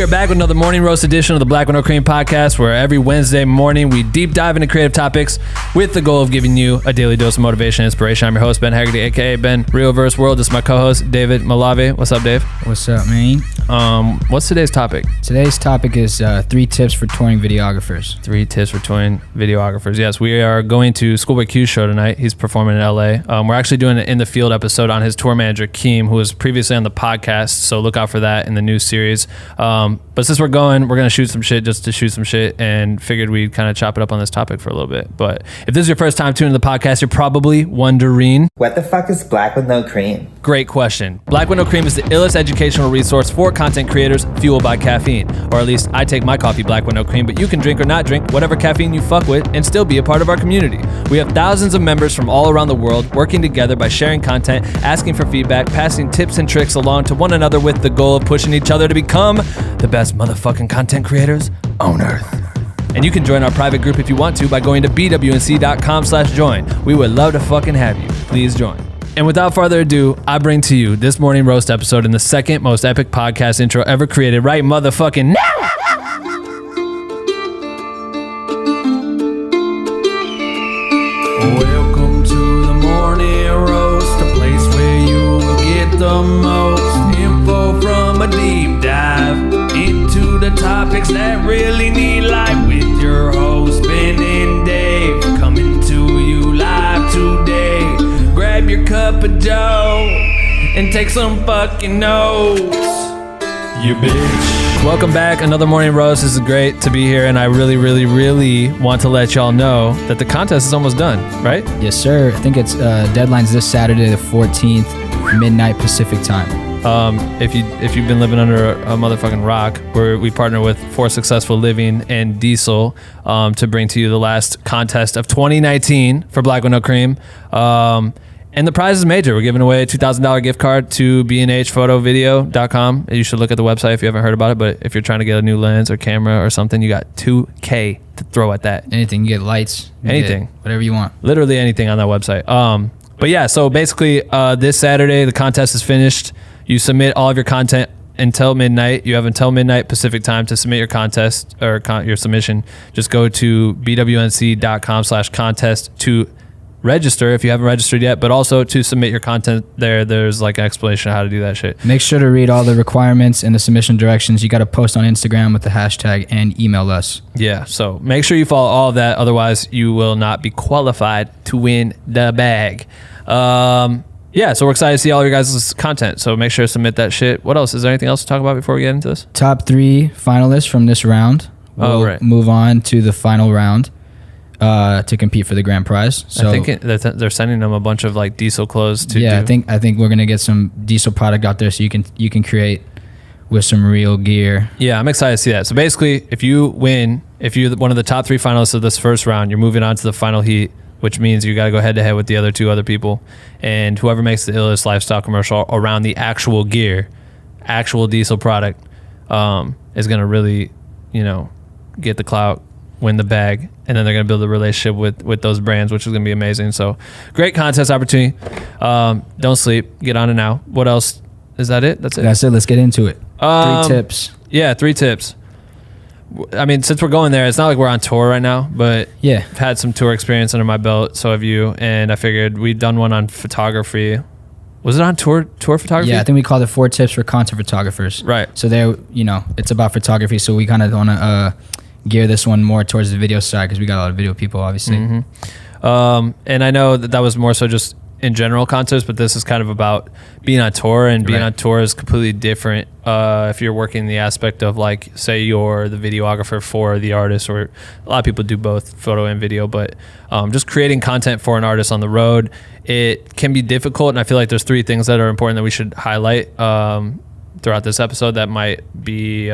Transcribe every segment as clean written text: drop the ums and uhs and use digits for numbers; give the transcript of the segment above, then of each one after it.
We are back with another morning roast edition of the Black with No Cream podcast, where every Wednesday morning we deep dive into creative topics with the goal of giving you a daily dose of motivation and inspiration. I'm your host, Ben Haggerty, aka Ben Realverse World. This is my co-host, David Malave. What's up, Dave? What's up, man? What's today's topic? Today's topic is 3 tips for touring videographers. 3 tips for touring videographers. Yes, we are going to Schoolboy Q's show tonight. He's performing in LA. We're actually doing an in the field episode on his tour manager, Keem, who was previously on the podcast. So look out for that in the new series. But since we're going to shoot some shit just to shoot some shit, and figured we'd kind of chop it up on this topic for a little bit. But if this is your first time tuning to the podcast, you're probably wondering, what the fuck is Black with No Cream? Great question. Black with No Cream is the illest educational resource for content creators fueled by caffeine. Or at least I take my coffee black with no cream, but you can drink or not drink whatever caffeine you fuck with and still be a part of our community. We have thousands of members from all around the world working together by sharing content, asking for feedback, passing tips and tricks along to one another with the goal of pushing each other to become the best motherfucking content creators on earth. And you can join our private group if you want to by going to bwnc.com/join. We would love to fucking have you. Please join. And without further ado, I bring to you this morning roast episode in the second most epic podcast intro ever created right motherfucking now. Welcome to the morning roast, a place where you will get the most info from a deep dive into the topics that really need life with your host, Ben and Dave, coming to you live today. Grab your cup of joe and take some fucking notes, you bitch. Welcome back, another morning roast. This is great to be here, and I really want to let y'all know that the contest is almost done, right? Yes, sir. I think it's deadline's this Saturday, the 14th, midnight Pacific time. If you've been living under a motherfucking rock, we partner with For Successful Living and Diesel to bring to you the last contest of 2019 for Black with No Cream. And the prize is major. We're giving away a $2,000 gift card to bnhphotovideo.com. You should look at the website if you haven't heard about it, but if you're trying to get a new lens or camera or something, you got $2,000 to throw at that. Anything. You get lights. Anything. Whatever you want. Literally anything on that website. But yeah, so basically this Saturday, the contest is finished. You submit all of your content until midnight. You have until midnight Pacific time to submit your contest or your submission. Just go to bwnc.com/contest to register if you haven't registered yet, but also to submit your content there. There's like an explanation of how to do that shit. Make sure to read all the requirements and the submission directions. You got to post on Instagram with the hashtag and email us. Yeah, so make sure you follow all of that. Otherwise, you will not be qualified to win the bag. Yeah, so we're excited to see all of your guys' content. So make sure to submit that shit. What else? Is there anything else to talk about before we get into this? Top 3 finalists from this round. We'll move on to the final round to compete for the grand prize. So I think they're sending them a bunch of like Diesel clothes to do. I think we're gonna get some Diesel product out there so you can create with some real gear. Yeah, I'm excited to see that. So basically, if you're one of the top 3 finalists of this first round, you're moving on to the final heat, which means you got to go head to head with the other 2 other people. And whoever makes the illest lifestyle commercial around the actual gear, actual Diesel product, is going to really, get the clout, win the bag, and then they're going to build a relationship with those brands, which is going to be amazing. So great contest opportunity. Don't sleep. Get on it now. What else? Is that it? That's it. That's it. Let's get into it. 3 tips. Yeah, 3 tips. I mean, since we're going there, it's not like we're on tour right now, but yeah, I've had some tour experience under my belt. So have you. And I figured we'd done one on photography. Was it on tour photography? Yeah, I think we called it 4 tips for content photographers. Right. So there, it's about photography. So we kind of want to gear this one more towards the video side because we got a lot of video people, obviously. Mm-hmm. And I know that was more so just in general contests, but this is kind of about being on tour, and being on tour is completely different. If you're working the aspect of like, say you're the videographer for the artist, or a lot of people do both photo and video, but just creating content for an artist on the road, it can be difficult. And I feel like there's 3 things that are important that we should highlight throughout this episode that might be,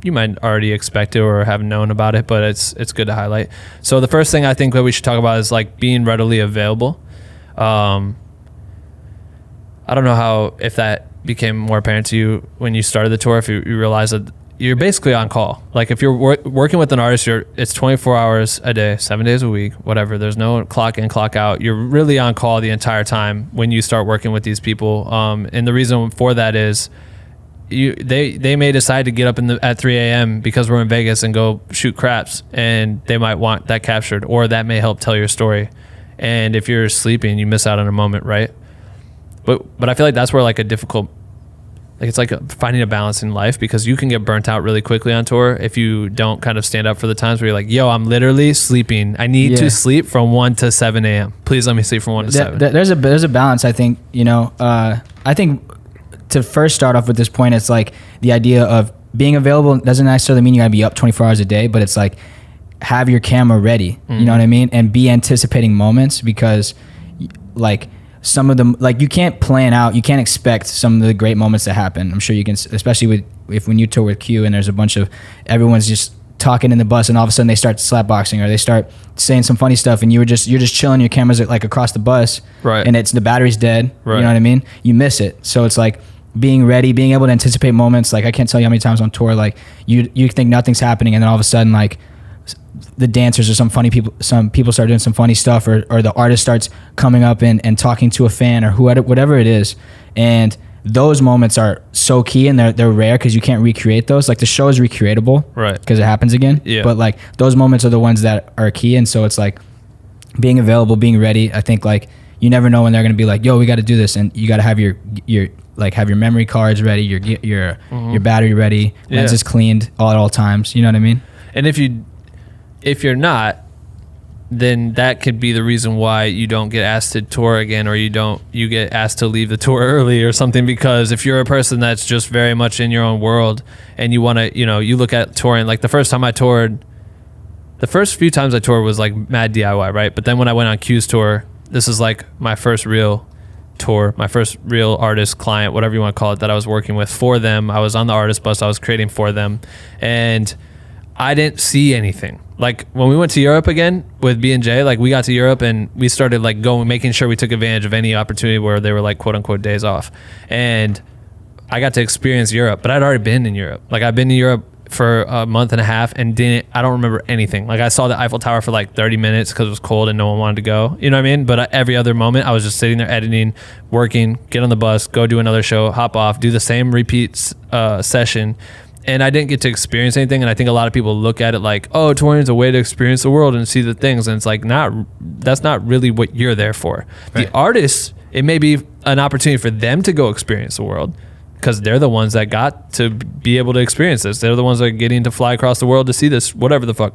you might already expect it or have known about it, but it's good to highlight. So the first thing I think that we should talk about is like being readily available. I don't know if that became more apparent to you when you started the tour, if you realize that you're basically on call. Like if you're working with an artist, it's 24 hours a day, 7 days a week, whatever. There's no clock in, clock out. You're really on call the entire time when you start working with these people. And the reason for that is they may decide to get up at 3 a.m. because we're in Vegas and go shoot craps, and they might want that captured, or that may help tell your story. And if you're sleeping, you miss out on a moment, right? But I feel like that's where like a difficult, like it's like finding a balance in life, because you can get burnt out really quickly on tour if you don't kind of stand up for the times where you're like, yo, I'm literally sleeping. I need to sleep from 1 to 7 a.m. Please let me sleep from 1 to 7. There's a balance, I think, you know. I think to first start off with this point, it's like the idea of being available doesn't necessarily mean you gotta be up 24 hours a day, but it's like have your camera ready, you know what I mean? And be anticipating moments, because like some of them, like you can't plan out, you can't expect some of the great moments to happen. I'm sure you can, especially when you tour with Q and there's a bunch of, everyone's just talking in the bus and all of a sudden they start slapboxing or they start saying some funny stuff and you're just chilling, your camera's like across the bus, right? And it's the battery's dead, right? You know what I mean? You miss it. So it's like being ready, being able to anticipate moments. Like I can't tell you how many times on tour, like you think nothing's happening and then all of a sudden like the dancers or some people start doing some funny stuff, or the artist starts coming up and talking to a fan or whatever it is. And those moments are so key, and they're rare because you can't recreate those. Like the show is recreatable, right? Because it happens again. Yeah. But like those moments are the ones that are key. And so it's like being available, being ready. I think like you never know when they're going to be like, yo, we got to do this. And you got to have your memory cards ready, your battery ready, lenses cleaned at all times. You know what I mean? And if you're not, then that could be the reason why you don't get asked to tour again, or you get asked to leave the tour early or something. Because if you're a person that's just very much in your own world and you want to, you look at touring, like the first few times I toured was like mad DIY, right? But then when I went on Q's tour, this is like my first real tour, my first real artist client, whatever you want to call it, that I was working with for them. I was on the artist bus, I was creating for them, and I didn't see anything. Like when we went to Europe again with B&J, like we got to Europe and we started like making sure we took advantage of any opportunity where they were like quote unquote days off. And I got to experience Europe, but I'd already been in Europe. Like I've been to Europe for a month and a half and I don't remember anything. Like I saw the Eiffel Tower for like 30 minutes because it was cold and no one wanted to go. You know what I mean? But every other moment I was just sitting there editing, working, get on the bus, go do another show, hop off, do the same repeat session. And I didn't get to experience anything. And I think a lot of people look at it like, oh, touring is a way to experience the world and see the things. And it's like, that's not really what you're there for. Right. The artists, it may be an opportunity for them to go experience the world because they're the ones that got to be able to experience this. They're the ones that are getting to fly across the world to see this, whatever the fuck.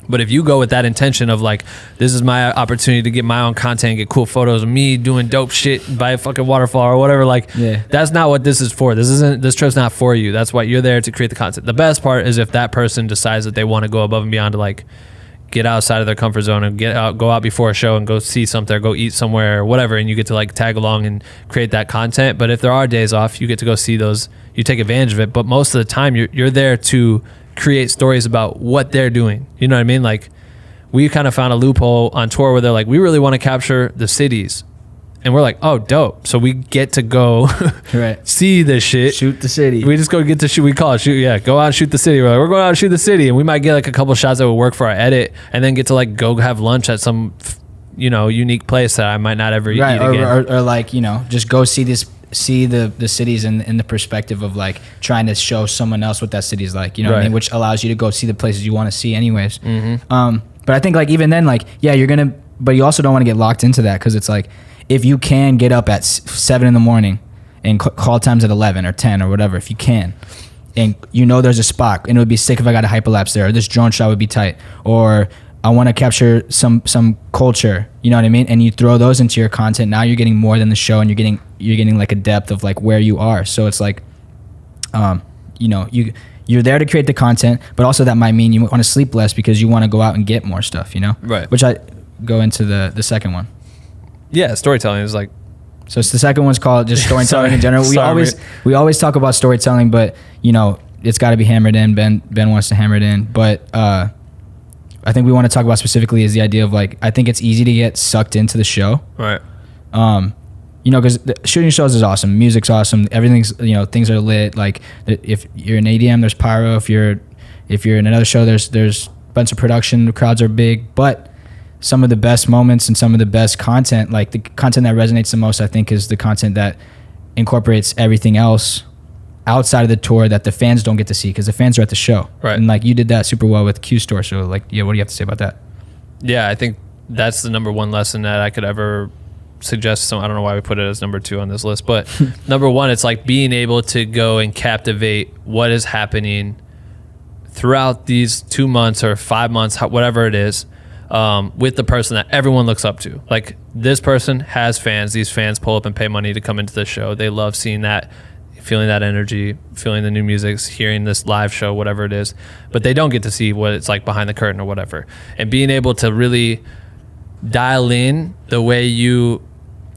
But if you go with that intention of like, this is my opportunity to get my own content, get cool photos of me doing dope shit by a fucking waterfall or whatever, like that's not what this is for. This trip's not for you. That's why you're there to create the content. The best part is if that person decides that they want to go above and beyond to like get outside of their comfort zone and go out before a show and go see something or go eat somewhere or whatever, and you get to like tag along and create that content. But if there are days off, you get to go see those, you take advantage of it. But most of the time you're there to create stories about what they're doing. You know what I mean? Like we kind of found a loophole on tour where they're like, we really want to capture the cities. And we're like, oh, dope. So we get to go see this shit. Shoot the city. We just go get to shoot. We call it shoot. Yeah, go out and shoot the city. We're like, we're going out and shoot the city. And we might get like a couple shots that would work for our edit and then get to like go have lunch at some, unique place that I might not ever eat again. Or like, just go see the cities in the perspective of like trying to show someone else what that city's like, what I mean? Which allows you to go see the places you want to see anyways. Mm-hmm. But I think like even then, like, yeah, but you also don't want to get locked into that because it's like, if you can get up at 7 a.m. and call times at 11 or 10 or whatever, if you can, and there's a spot and it would be sick if I got a hyperlapse there, or this drone shot would be tight, or I want to capture some culture, you know what I mean? And you throw those into your content. Now you're getting more than the show, and you're getting like a depth of like where you are. So it's like, you're there to create the content, but also that might mean you want to sleep less because you want to go out and get more stuff, Right. Which I go into the second one. Yeah, storytelling is like. So it's the second one's called just storytelling in general. We always talk about storytelling, but it's got to be hammered in. Ben wants to hammer it in, but I think we want to talk about specifically is the idea of like, I think it's easy to get sucked into the show. Right. Because shooting shows is awesome. Music's awesome. Everything's, things are lit. Like if you're in ADM, there's pyro. If you're in another show, there's a bunch of production. The crowds are big, but some of the best moments and some of the best content, like the content that resonates the most, I think is the content that incorporates everything else outside of the tour that the fans don't get to see because the fans are at the show. Right. And like you did that super well with Q Store. So like, yeah, what do you have to say about that? Yeah, I think that's the number one lesson that I could ever suggest. So I don't know why we put it as number 2 on this list, but number 1, it's like being able to go and captivate what is happening throughout these 2 months or 5 months, whatever it is, with the person that everyone looks up to. Like, this person has fans. These fans pull up and pay money to come into the show. They love seeing that, feeling that energy, feeling the new music, hearing this live show, whatever it is. But they don't get to see what it's like behind the curtain or whatever. And being able to really dial in the way you,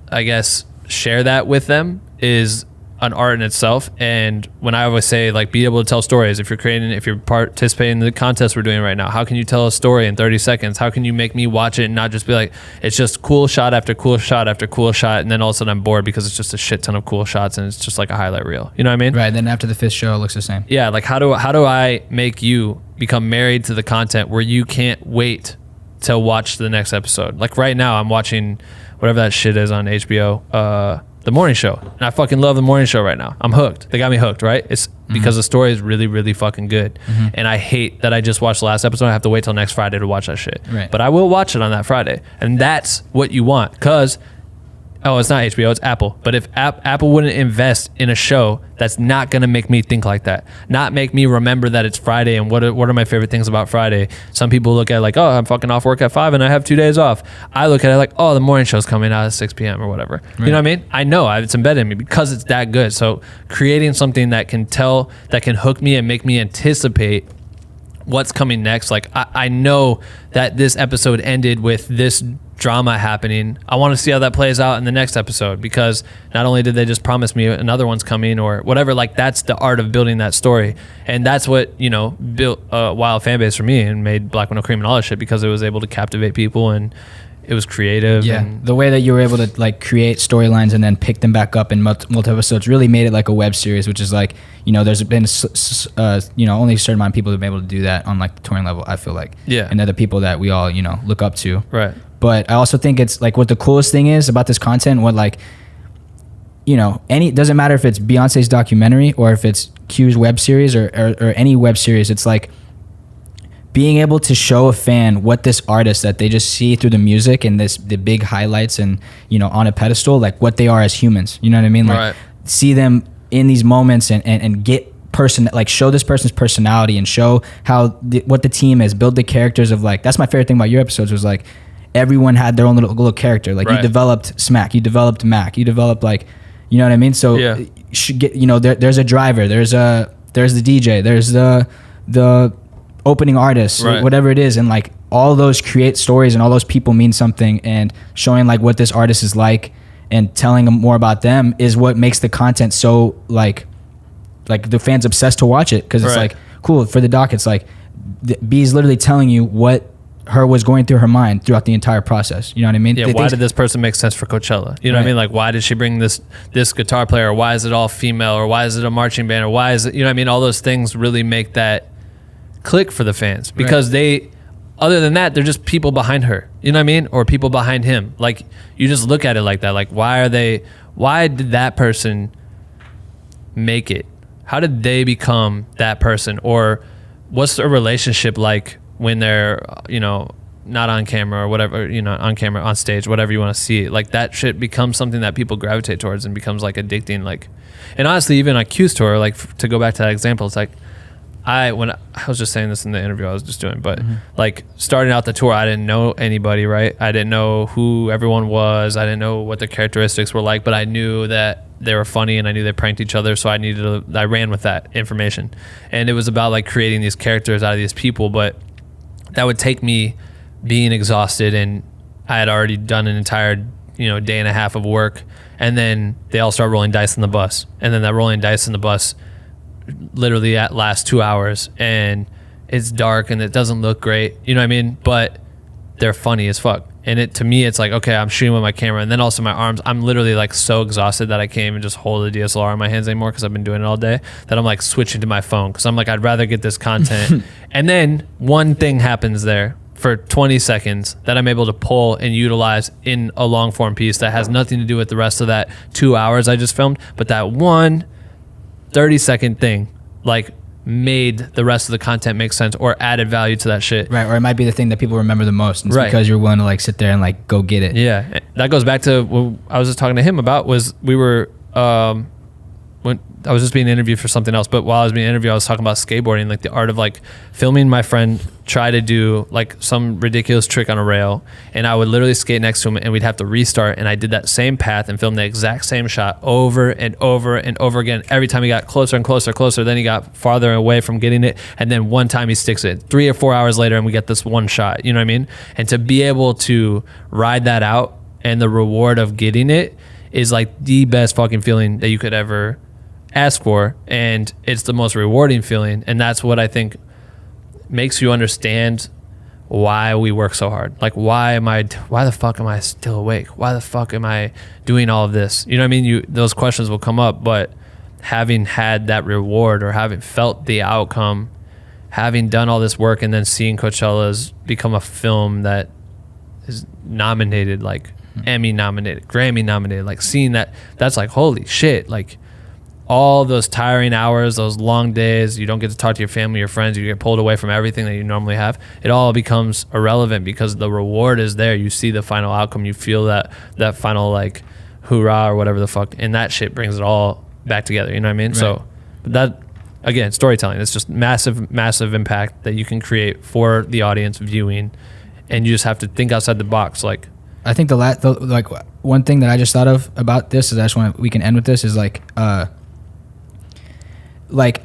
I guess, share that with them is an art in itself. And when I always say, like, be able to tell stories, if you're participating in the contest we're doing right now, how can you tell a story in 30 seconds? How can you make me watch it and not just be like, it's just cool shot after cool shot after cool shot, and then all of a sudden I'm bored because it's just a shit ton of cool shots and it's just like a highlight reel. You know what I mean? Right. Then after the 5th show, it looks the same. Yeah. Like, how do I make you become married to the content where you can't wait to watch the next episode? Like, right now I'm watching whatever that shit is on HBO, The Morning Show. And I fucking love The Morning Show right now. I'm hooked. They got me hooked, right? It's because the story is really, really fucking good. And I hate that I just watched the last episode. I have to wait till next Friday to watch that shit. Right. But I will watch it on that Friday. And that's what you want. Because, it's not HBO, it's Apple. But if Apple wouldn't invest in a show that's not going to make me think like that, not make me remember that it's Friday and what are my favorite things about Friday. Some people look at it like, oh, I'm fucking off work at 5 and I have 2 days off. I look at it like, oh, the morning show's coming out at 6 p.m. or whatever. Right. You know what I mean? I know it's embedded in me because it's that good. So creating something that can hook me and make me anticipate what's coming next. Like, I know that this episode ended with this drama happening. I want to see how that plays out in the next episode, because not only did they just promise me another one's coming or whatever, like, that's the art of building that story. And that's what, built a wild fan base for me and made Black with No Cream and all that shit, because it was able to captivate people and it was creative. Yeah, and the way that you were able to like create storylines and then pick them back up in multiple episodes really made it like a web series, which is like, there's been only a certain amount of people who've been able to do that on like the touring level, I feel like. Yeah. And they're the people that we all look up to. Right. But I also think it's like, what the coolest thing is about this content, what like, it doesn't matter if it's Beyonce's documentary or if it's Q's web series or any web series, it's like being able to show a fan what this artist that they just see through the music and the big highlights and, on a pedestal, like what they are as humans, you know what I mean? Like, right. See them in these moments and get show this person's personality and show what the team is, build the characters of, like, that's my favorite thing about your episodes was like, everyone had their own little character. Like, right. You developed Smack, you developed Mac, you developed, like, you know what I mean? So yeah. You should get, there's a driver, there's the DJ, there's the opening artist, right. Whatever it is. And like, all those create stories and all those people mean something, and showing like what this artist is like and telling them more about them is what makes the content so like the fans obsessed to watch it. Cause it's right. like, cool for the doc. It's like B's literally telling you what her was going through her mind throughout the entire process. You know what I mean? Yeah. Why did this person make sense for Coachella? You know what I mean? Like, why did she bring this guitar player? Or why is it all female? Or why is it a marching band? Or why is it, you know what I mean? All those things really make that click for the fans, because they, other than that, they're just people behind her. You know what I mean? Or people behind him. Like, you just look at it like that. Like, why did that person make it? How did they become that person? Or what's their relationship like when they're, not on camera or whatever, on camera, on stage, whatever you want to see. Like, that shit becomes something that people gravitate towards and becomes like addicting. Like, and honestly, even on Q's tour, like, to go back to that example, it's like, I was just saying this in the interview I was just doing, but like, starting out the tour, I didn't know anybody, right? I didn't know who everyone was. I didn't know what their characteristics were like, but I knew that they were funny and I knew they pranked each other. So I ran with that information, and it was about like creating these characters out of these people. But that would take me being exhausted, and I had already done an entire, day and a half of work. And then they all start rolling dice in the bus. And then that rolling dice in the bus literally at last 2 hours, and it's dark and it doesn't look great, you know what I mean? But they're funny as fuck. And to me, it's like, okay, I'm shooting with my camera, and then also my arms, I'm literally like so exhausted that I can't even just hold the DSLR in my hands anymore, because I've been doing it all day, that I'm like switching to my phone, because I'm like, I'd rather get this content. And then one thing happens there for 20 seconds that I'm able to pull and utilize in a long form piece that has nothing to do with the rest of that 2 hours I just filmed, but that one 30-second thing like made the rest of the content make sense or added value to that shit. Right, or it might be the thing that people remember the most. And it's because you're willing to like sit there and like go get it. Yeah, that goes back to what I was just talking to him about. Was we were when I was just being interviewed for something else, but while I was being interviewed, I was talking about skateboarding, like the art of like filming my friend try to do like some ridiculous trick on a rail, and I would literally skate next to him and we'd have to restart, and I did that same path and filmed the exact same shot over and over and over again. Every time he got closer and closer, then he got farther away from getting it, and then one time he sticks it 3 or 4 hours later and we get this one shot, you know what I mean? And to be able to ride that out and the reward of getting it is like the best fucking feeling that you could ever ask for, and it's the most rewarding feeling, and that's what I think makes you understand why we work so hard. Like why the fuck am I still awake? Why the fuck am I doing all of this? You know what I mean? Those questions will come up, but having had that reward or having felt the outcome, having done all this work, and then seeing Coachella's become a film that is nominated, like Emmy nominated, Grammy nominated, like seeing that's like holy shit. Like all those tiring hours, those long days, you don't get to talk to your family, your friends, you get pulled away from everything that you normally have. It all becomes irrelevant because the reward is there. You see the final outcome, you feel that final like hoorah or whatever the fuck, and that shit brings it all back together, you know what I mean? Right. So that, again, storytelling, it's just massive impact that you can create for the audience viewing, and you just have to think outside the box. Like I think like one thing that I just thought of about this is we can end with this is like I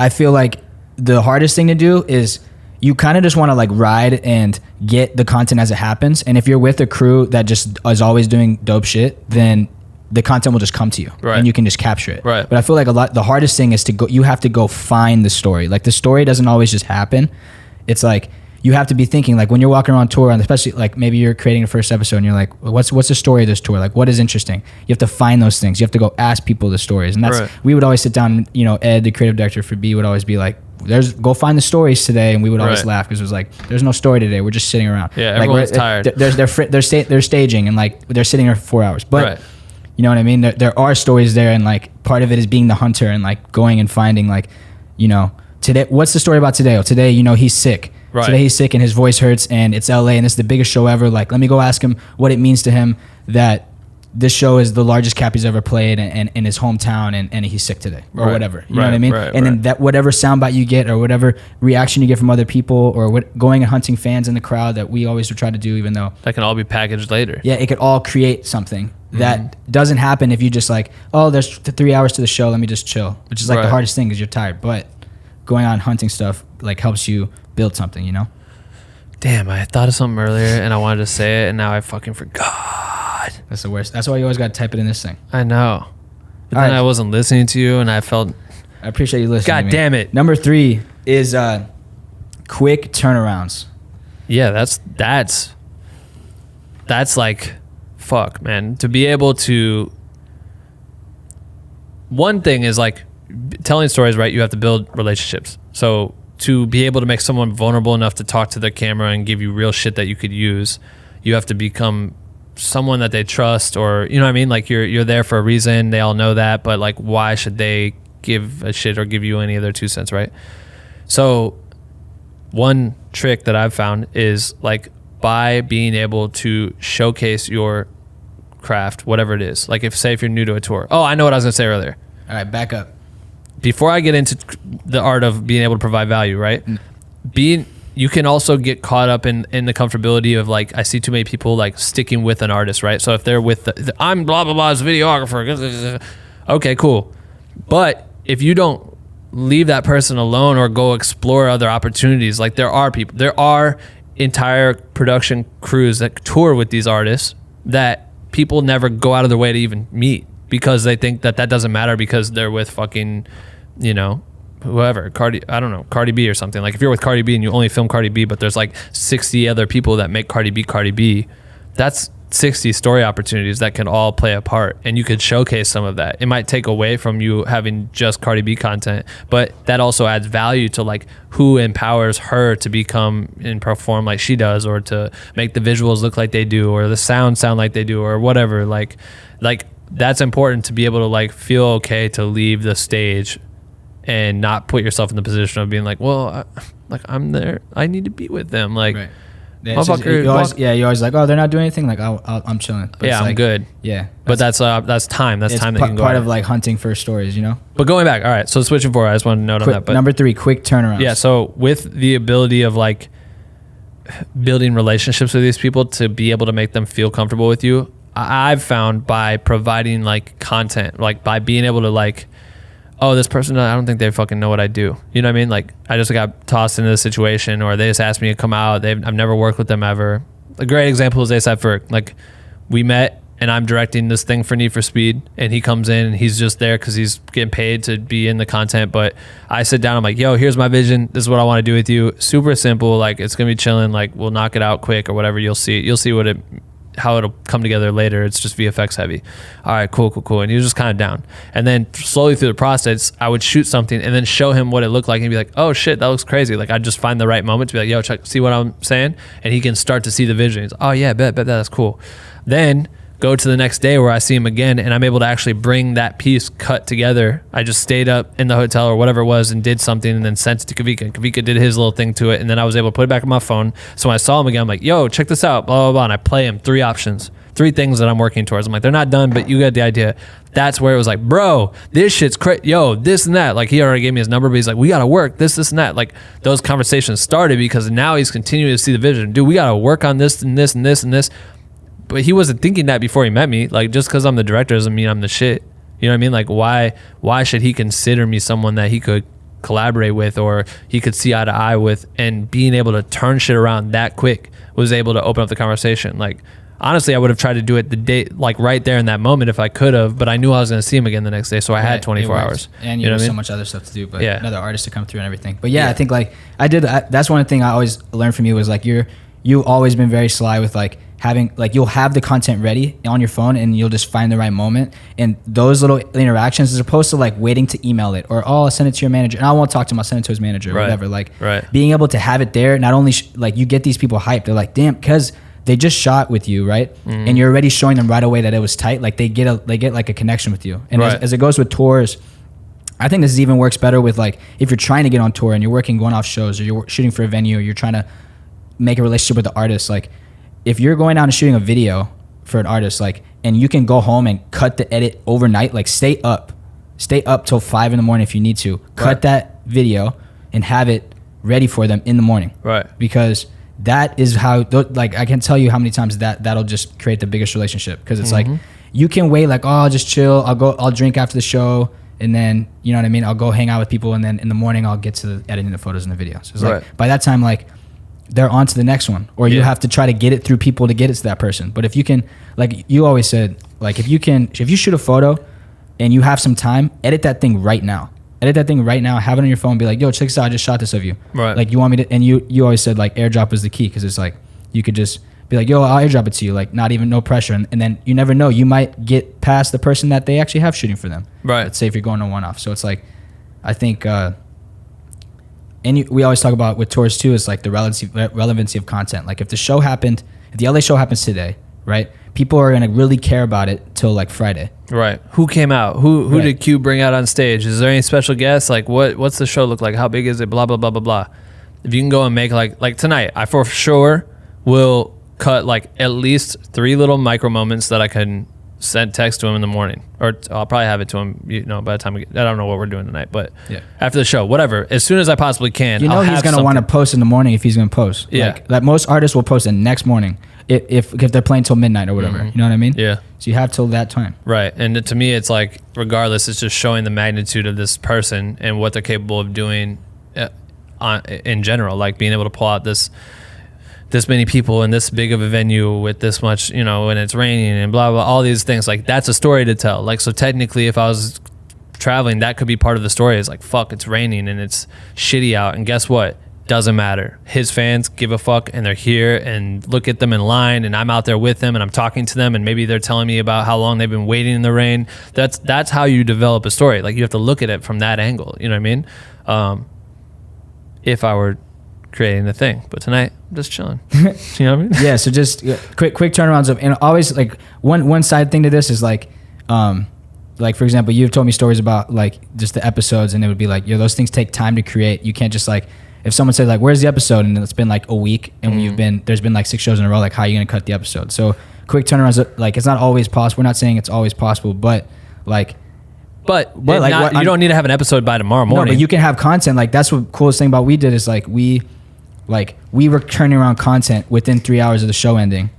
feel like the hardest thing to do is you kind of just want to like ride and get the content as it happens. And if you're with a crew that just is always doing dope shit, then the content will just come to you, and you can just capture it. Right. But I feel like the hardest thing is you have to go find the story. Like the story doesn't always just happen. It's like you have to be thinking, like when you're walking around tour, and especially like maybe you're creating a first episode and you're like, what's the story of this tour? Like what is interesting? You have to find those things. You have to go ask people the stories. And that's, we would always sit down, you know, Ed, the creative director for B, would always be like, go find the stories today. And we would always laugh because it was like, there's no story today. We're just sitting around. Yeah, like everyone's tired. They're staging and like they're sitting there for 4 hours. But you know what I mean? There are stories there, and like part of it is being the hunter and like going and finding like, you know, today, what's the story about today? Oh, today, you know, he's sick. Right. Today he's sick and his voice hurts and it's LA and it's the biggest show ever. Like, let me go ask him what it means to him that this show is the largest cap he's ever played and in his hometown, and he's sick today or whatever. You know what I mean? And then that whatever soundbite you get or whatever reaction you get from other people or going and hunting fans in the crowd that we always try to do, even though that can all be packaged later. Yeah, it could all create something that doesn't happen if you just like, oh, there's 3 hours to the show, let me just chill, which is like the hardest thing because you're tired. But going on hunting stuff like helps you build something, you know? Damn, I thought of something earlier and I wanted to say it and now I fucking forgot. That's the worst. That's why you always got to type it in this thing. I know. But then I wasn't listening to you and I felt... I appreciate you listening. God damn it. Number 3 is quick turnarounds. Yeah, that's like, fuck, man. To be able to... One thing is like telling stories, right? You have to build relationships. So to be able to make someone vulnerable enough to talk to the camera and give you real shit that you could use, you have to become someone that they trust, or you know what I mean? Like you're there for a reason. They all know that, but like why should they give a shit or give you any of their 2 cents, right? So one trick that I've found is like by being able to showcase your craft, whatever it is. Like if you're new to a tour. Oh, I know what I was gonna say earlier. All right, back up. Before I get into the art of being able to provide value, right? You can also get caught up in the comfortability of like, I see too many people like sticking with an artist, right? So if they're with I'm blah, blah, blah, as a videographer. Okay, cool. But if you don't leave that person alone or go explore other opportunities, like there are entire production crews that tour with these artists that people never go out of their way to even meet because they think that doesn't matter because they're with fucking, you know, whoever, Cardi B or something. Like if you're with Cardi B and you only film Cardi B, but there's like 60 other people that make Cardi B, that's 60 story opportunities that can all play a part, and you could showcase some of that. It might take away from you having just Cardi B content, but that also adds value to like who empowers her to become and perform like she does, or to make the visuals look like they do, or the sound like they do, or whatever. Like that's important to be able to like feel okay to leave the stage and not put yourself in the position of being like, well, I'm there, I need to be with them, like. Right. Yeah, you're always like, oh, they're not doing anything. Like, I'm chilling. But yeah, I'm like, good. Yeah, but that's time. That's time that you can go. Part of like hunting for stories, you know. But going back, all right. So switching forward, I just want to note on that. But number 3, quick turnarounds. Yeah. So with the ability of like building relationships with these people to be able to make them feel comfortable with you, I've found by providing like content, like by being able to like, oh, this person, I don't think they fucking know what I do. You know what I mean? Like, I just got tossed into this situation, or they just asked me to come out. I've never worked with them ever. A great example is ASAP Ferg. Like, we met, and I'm directing this thing for Need for Speed, and he comes in, and he's just there because he's getting paid to be in the content. But I sit down, I'm like, yo, here's my vision. This is what I want to do with you. Super simple. Like, it's going to be chilling. Like, we'll knock it out quick or whatever. You'll see how it'll come together later. It's just VFX heavy. All right, cool. And he was just kind of down. And then slowly through the process, I would shoot something and then show him what it looked like and be like, oh shit, that looks crazy. Like, I'd just find the right moment to be like, yo, check, see what I'm saying? And he can start to see the vision. He's, oh yeah, bet that's cool. Then go to the next day where I see him again and I'm able to actually bring that piece cut together. I just stayed up in the hotel or whatever it was and did something and then sent it to Kavika. And Kavika did his little thing to it, and then I was able to put it back on my phone. So when I saw him again, I'm like, yo, check this out, blah, blah, blah. And I play him 3 options, 3 things that I'm working towards. I'm like, they're not done, but you get the idea. That's where it was like, bro, this shit's crazy. Yo, this and that. Like, he already gave me his number, but he's like, we got to work this and that. Like, those conversations started because now he's continuing to see the vision. Dude, we got to work on this and this and this and this. But he wasn't thinking that before he met me. Like, just because I'm the director doesn't mean I'm the shit. You know what I mean? Like, why should he consider me someone that he could collaborate with or he could see eye to eye with? And being able to turn shit around that quick was able to open up the conversation. Like, honestly, I would have tried to do it the day, like right there in that moment if I could have, but I knew I was going to see him again the next day, so I had 24 hours. And you know so much other stuff to do, but another artist to come through and everything. But I think like that's one thing I always learned from you was like you've always been very sly with like having, like, you'll have the content ready on your phone and you'll just find the right moment. And those little interactions, as opposed to like waiting to email it or, oh, I'll send it to your manager. And I won't talk to him, I'll send it to his manager or whatever. Like, being able to have it there, not only like you get these people hyped, they're like, damn, because they just shot with you, right? Mm-hmm. And you're already showing them right away that it was tight. Like, they get like a connection with you. And as it goes with tours, I think this even works better with like, if you're trying to get on tour and you're working one-off shows or you're shooting for a venue or you're trying to make a relationship with the artist, like, if you're going out and shooting a video for an artist, like, and you can go home and cut the edit overnight, like, stay up till 5 a.m. if you need to, cut that video and have it ready for them in the morning. Right. Because that is how, like, I can tell you how many times that'll just create the biggest relationship. Cause it's like, you can wait, like, oh, I'll just chill. I'll drink after the show. And then, you know what I mean? I'll go hang out with people. And then in the morning, I'll get to editing the photos and the videos. So it's like, by that time, like, they're on to the next one, or you have to try to get it through people to get it to that person. But if you can, like you always said, like, if you shoot a photo and you have some time, edit that thing right now, have it on your phone, be like, yo, check this out, I just shot this of you. Right. Like, you want me to, and you always said like airdrop is the key. Cause it's like, you could just be like, yo, I'll airdrop it to you. Like, not even, no pressure. And then you never know, you might get past the person that they actually have shooting for them. Right. Let's say if you're going to one-off. So it's like, I think, and we always talk about with tours too, is like the relevancy of content. Like, if the LA show happens today, right? People are going to really care about it till like Friday. Right. Who came out? Who did Q bring out on stage? Is there any special guests? Like, what's the show look like? How big is it? Blah, blah, blah, blah, blah. If you can go and make like tonight, I for sure will cut like at least 3 little micro moments that I can send text to him in the morning, or I'll probably have it to him, you know, by the time I don't know what we're doing tonight, but after the show, whatever, as soon as I possibly can. You know, he's going to want to post in the morning if he's going to post. Yeah. Like most artists will post the next morning if they're playing till midnight or whatever. You know what I mean? Yeah. So you have till that time. Right. And to me, it's like, regardless, it's just showing the magnitude of this person and what they're capable of doing in general, like being able to pull out this many people in this big of a venue with this much, you know, and it's raining and blah, blah, all these things. Like, that's a story to tell. Like, so technically, if I was traveling, that could be part of the story. It's like, fuck, it's raining and it's shitty out. And guess what? Doesn't matter. His fans give a fuck and they're here, and look at them in line, and I'm out there with them and I'm talking to them, and maybe they're telling me about how long they've been waiting in the rain. That's how you develop a story. Like, you have to look at it from that angle. You know what I mean? If I were creating the thing, but tonight I'm just chilling. You know what I mean? Yeah. So just quick turnarounds of, and always like one side thing to this is like, like for example, you've told me stories about like just the episodes, and it would be like, yo, those things take time to create. You can't just like, if someone says like, where's the episode, and it's been like a week, and there's been like 6 shows in a row, like how are you gonna cut the episode? So quick turnarounds, like it's not always possible. We're not saying it's always possible, but like. But like you don't need to have an episode by tomorrow morning. No, but you can have content. Like that's what coolest thing about we did is like we were turning around content within 3 hours of the show ending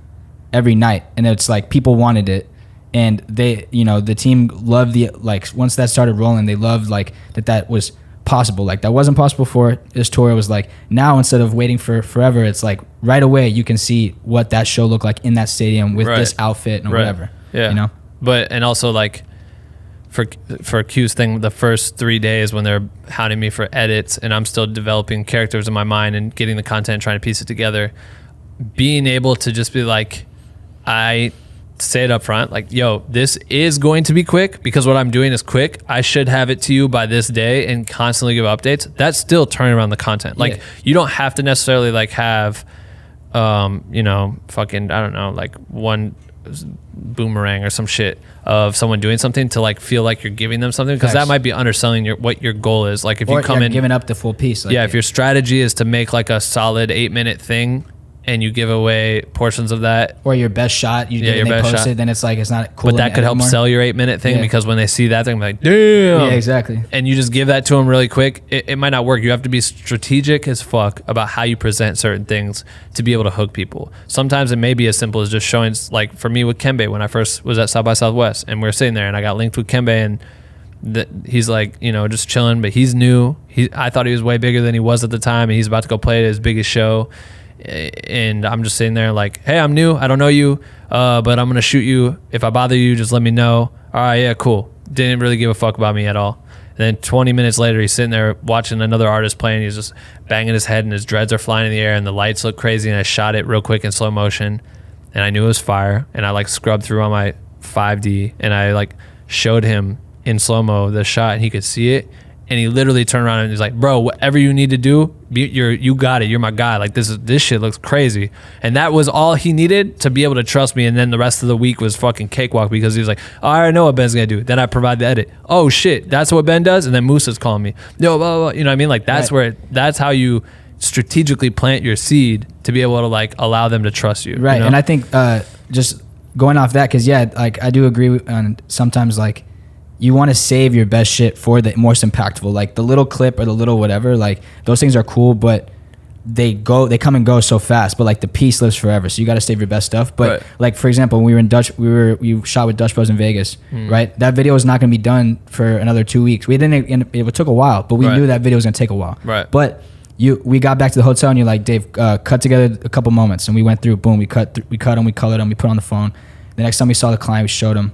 every night, and it's like people wanted it, and they, you know, the team loved the, like once that started rolling, they loved like that was possible. Like that wasn't possible for this tour. It was like now instead of waiting for forever, it's like right away you can see what that show looked like in that stadium with this outfit and whatever. Yeah, you know. But and also like. For Q's thing, the first 3 days when they're hounding me for edits and I'm still developing characters in my mind and getting the content and trying to piece it together, being able to just be like, I say it up front, like, yo, this is going to be quick because what I'm doing is quick. I should have it to you by this day and constantly give updates. That's still turning around the content. Like you don't have to necessarily like have, you know, fucking, I don't know, like one boomerang or some shit of someone doing something to like feel like you're giving them something, because that might be underselling what your goal is. Like if you come in giving up the full piece, like if your strategy is to make like a solid 8-minute thing and you give away portions of that, or your best shot, post it, then it's like it's not cool. But that could help sell your 8-minute thing, because when they see that thing, like, damn. Yeah, exactly. And you just give that to them really quick. It might not work. You have to be strategic as fuck about how you present certain things to be able to hook people. Sometimes it may be as simple as just showing, like for me with Kembe, when I first was at South by Southwest and we were sitting there and I got linked with Kembe, and he's like, you know, just chilling, but he's new. I thought he was way bigger than he was at the time, and he's about to go play at his biggest show. And I'm just sitting there like, hey, I'm new, I don't know you, but I'm gonna shoot you. If I bother you, just let me know. All right, yeah, cool. Didn't really give a fuck about me at all. And then 20 minutes later, he's sitting there watching another artist play, and he's just banging his head and his dreads are flying in the air and the lights look crazy, and I shot it real quick in slow motion and I knew it was fire, and I like scrubbed through on my 5D and I like showed him in slow-mo the shot, and he could see it. And he literally turned around and he's like, bro, whatever you need to do, you got it. You're my guy. Like this shit looks crazy. And that was all he needed to be able to trust me. And then the rest of the week was fucking cakewalk, because he was like, oh, I already know what Ben's going to do. Then I provide the edit. Oh shit, that's what Ben does. And then Moosa's calling me. Yo, blah, blah, blah. You know what I mean? Like that's that's how you strategically plant your seed to be able to like allow them to trust you. Right. You know? And I think just going off that, because like I do agree on sometimes like, you want to save your best shit for the most impactful, like the little clip or the little whatever. Like those things are cool, but they come and go so fast. But like the piece lives forever, so you got to save your best stuff. But like for example, when we were in we shot with Dutch Bros in Vegas, right? That video is not going to be done for another 2 weeks. We didn't. It took a while, but we knew that video was going to take a while. Right. But we got back to the hotel, and you're like, Dave, cut together a couple moments, and we went through. Boom, we cut them, we colored them, we put on the phone. The next time we saw the client, we showed them.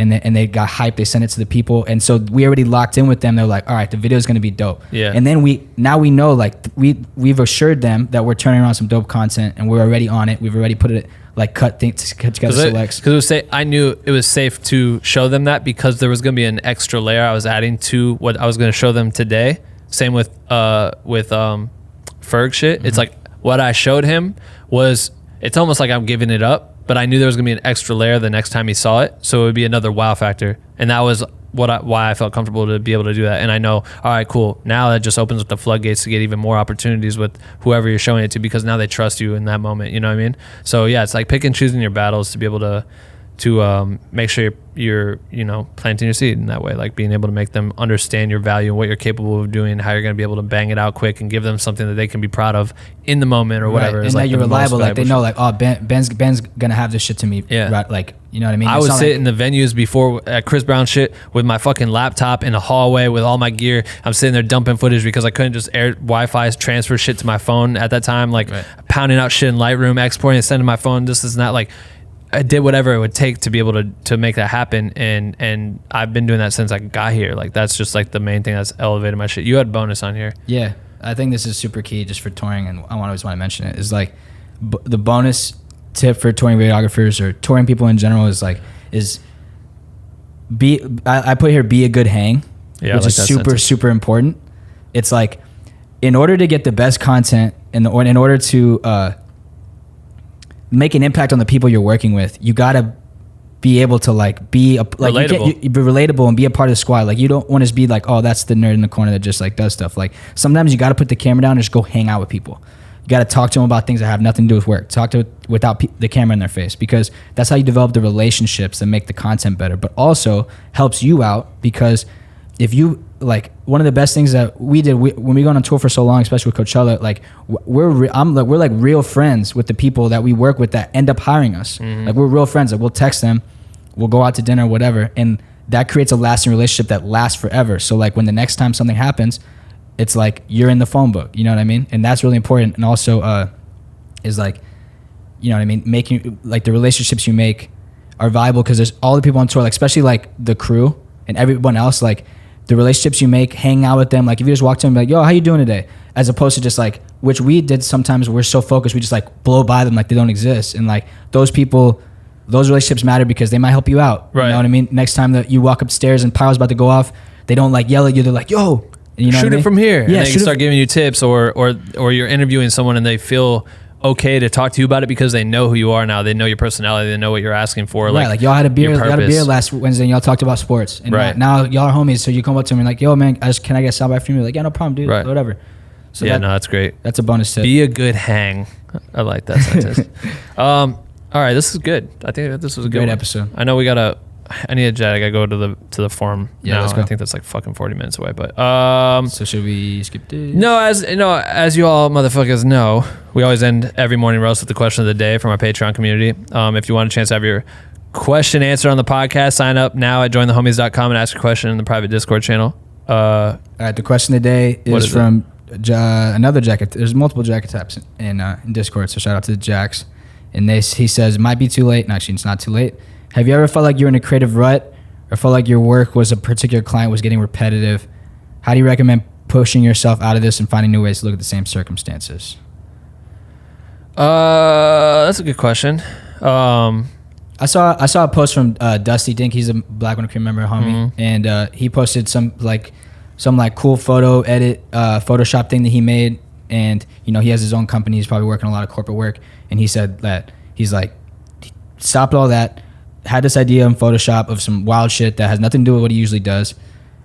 And they got hyped. They sent it to the people, and so we already locked in with them. They're like, all right, the video is going to be dope. Yeah. And then we know, like we've assured them that we're turning around some dope content, and we're already on it. We've already put it like cut together selects. Because I knew it was safe to show them that, because there was going to be an extra layer I was adding to what I was going to show them today. Same with Ferg shit. Mm-hmm. It's like what I showed him was, it's almost like I'm giving it up. But I knew there was going to be an extra layer the next time he saw it. So it would be another wow factor. And that was why I felt comfortable to be able to do that. And I know, all right, cool. Now that just opens up the floodgates to get even more opportunities with whoever you're showing it to, because now they trust you in that moment. You know what I mean? So yeah, it's like pick and choosing your battles to be able to make sure you're planting your seed in that way, like being able to make them understand your value and what you're capable of doing, how you're going to be able to bang it out quick and give them something that they can be proud of in the moment or whatever. Right. And like that you're reliable, like they shit. know, like, oh, Ben's gonna have this shit to me. Yeah. Right? Like, you know what I mean? I would sit in the venues before at Chris Brown shit with my fucking laptop in the hallway with all my gear. I'm sitting there dumping footage because I couldn't just Wi-Fi transfer shit to my phone at that time, like pounding out shit in Lightroom, exporting and sending my phone. This is not like, I did whatever it would take to be able to make that happen, and I've been doing that since I got here. Like that's just like the main thing that's elevated my shit. You had bonus on here. Yeah, I think this is super key just for touring, and I always want to mention it. Is like the bonus tip for touring videographers or touring people in general is like I put here, be a good hang, which is super important. It's like, in order to get the best content and in order to make an impact on the people you're working with, you gotta be able to like be a, like relatable. you be relatable and be a part of the squad. Like you don't want to be like, oh, that's the nerd in the corner that just like does stuff. Like sometimes you got to put the camera down and just go hang out with people. You got to talk to them about things that have nothing to do with work. Talk to without the camera in their face, because that's how you develop the relationships that make the content better, but also helps you out. Because if you like, one of the best things that we did when we go on tour for so long, especially with Coachella, like we're like real friends with the people that we work with that end up hiring us. Like we're real friends. Like we'll text them, we'll go out to dinner, whatever, and that creates a lasting relationship that lasts forever. So like when the next time something happens, it's like you're in the phone book, you know what I mean? And that's really important. And also is like, you know what I mean, making like the relationships you make are valuable, because there's all the people on tour, like especially like the crew and everyone else, like the relationships you make, hang out with them. Like if you just walk to them and be like, yo, how you doing today? As opposed to just like, which we did sometimes, we're so focused, we just like blow by them like they don't exist. And like those people, those relationships matter because they might help you out. Right. You know what I mean? Next time that you walk upstairs and Pyro's about to go off, they don't like yell at you. They're like, yo, and you know shoot it from here. Yeah, and they can start giving you tips, or you're interviewing someone and they feel okay to talk to you about it because they know who you are now. They know your personality. They know what you're asking for. Right, like y'all had a beer. Y'all had a beer last Wednesday, and y'all talked about sports. And right. now y'all are homies, so you come up to me and like, yo, man, can I get a soundbite from you? Like, yeah, no problem, dude. Right. Whatever. So yeah, no, that's great. That's a bonus tip. Be a good hang. I like that sentence. All right, this is good. I think this was a good great one. episode. I know I need a jet. I gotta go to the forum. Yeah, now. let's go. I think that's like fucking 40 minutes away. But so should we skip this? no, as you all motherfuckers know, we always end every morning roast with the question of the day from our Patreon community. If you want a chance to have your question answered on the podcast, sign up now at jointhehomies.com and ask your question in the private Discord channel. All right, the question of the day is from another Jacket. There's multiple Jacket taps in Discord, so shout out to the Jacks. And he says, might be too late. No, actually, it's not too late. Have you ever felt like you're in a creative rut, or felt like your work was a particular client was getting repetitive? How do you recommend pushing yourself out of this and finding new ways to look at the same circumstances? That's a good question. I saw a post from Dusty Dink. He's a Black Window Cream member, homie, and he posted some cool photo edit Photoshop thing that he made. And you know, he has his own company. He's probably working a lot of corporate work. And he said that he's like, stopped all that, had this idea in Photoshop of some wild shit that has nothing to do with what he usually does,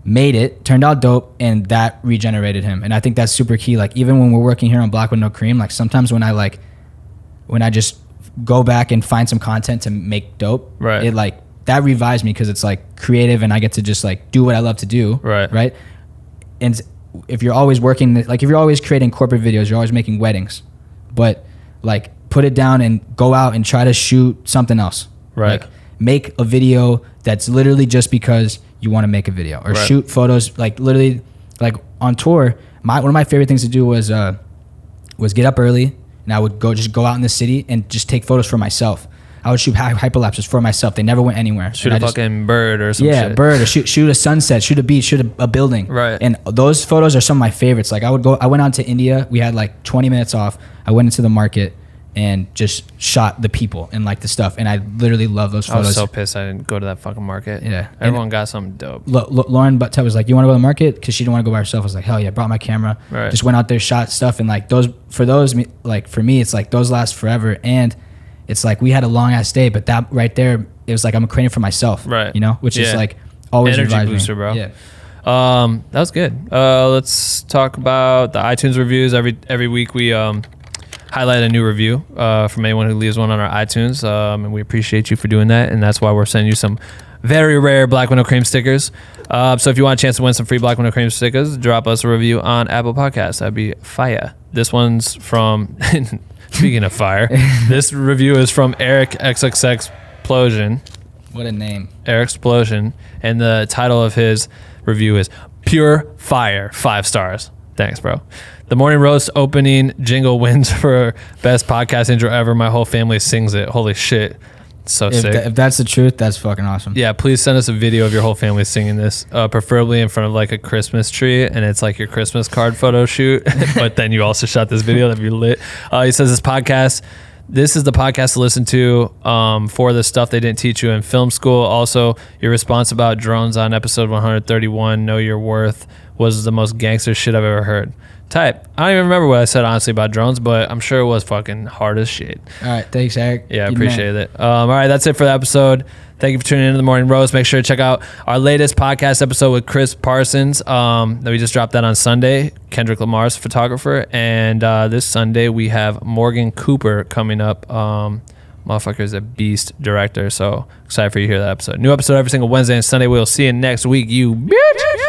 made it, turned out dope, and that regenerated him. And I think that's super key. Like even when we're working here on Black with No Cream, like sometimes when I just go back and find some content to make dope, right, it like that revives me, because it's like creative and I get to just like do what I love to do, right. And if you're always working, like if you're always creating corporate videos, you're always making weddings, but like put it down and go out and try to shoot something else, right? Like make a video that's literally just because you want to make a video, or shoot photos. Like literally, like on tour, one of my favorite things to do was get up early, and I would go out in the city and just take photos for myself. I would shoot hyperlapses for myself. They never went anywhere. Shoot a fucking bird or some shit. Yeah, bird, or shoot a sunset, shoot a beach, shoot a building. Right. And those photos are some of my favorites. Like I went out to India. We had like 20 minutes off. I went into the market and just shot the people and like the stuff. And I literally love those photos. I was so pissed I didn't go to that fucking market. Yeah. Everyone got something dope. Lauren Buttet was like, you want to go to the market? Because she didn't want to go by herself. I was like, hell yeah. Brought my camera. Right. Just went out there, shot stuff. And like for me, it's like those last forever. And it's like we had a long ass day, but that right there, it was like I'm creating for myself. Right. You know, which is like always energy booster, me. bro. Yeah. That was good. Let's talk about the iTunes reviews. Every week we highlight a new review from anyone who leaves one on our iTunes, and we appreciate you for doing that. And that's why we're sending you some very rare Black Window Cream stickers. So if you want a chance to win some free Black Window Cream stickers, drop us a review on Apple Podcasts. That'd be fire. This one's from speaking of fire, this review is from 𝐅𝐎𝐋𝐋𝐿. What a name. 𝐅𝐿, and the title of his review is Pure Fire, 5 stars. Thanks, bro. The morning roast opening jingle wins for best podcast intro ever. My whole family sings it. Holy shit. So sick. If that's the truth, that's fucking awesome. Yeah, please send us a video of your whole family singing this, preferably in front of like a Christmas tree, and it's like your Christmas card photo shoot, but then you also shot this video. That'd be lit. He says this is the podcast to listen to for the stuff they didn't teach you in film school. Also, your response about drones on episode 131, Know Your Worth, was the most gangster shit I've ever heard. Type. I don't even remember what I said honestly about drones, but I'm sure it was fucking hard as shit. All right, thanks, Eric. Yeah, I appreciate it. All right, that's it for the episode. Thank you for tuning in to the Morning Roast. Make sure to check out our latest podcast episode with Chris Parsons. That we just dropped that on Sunday. Kendrick Lamar's photographer, and this Sunday we have Morgan Cooper coming up. Motherfucker is a beast director, so excited for you to hear that episode. New episode every single Wednesday and Sunday. We'll see you next week, you bitch.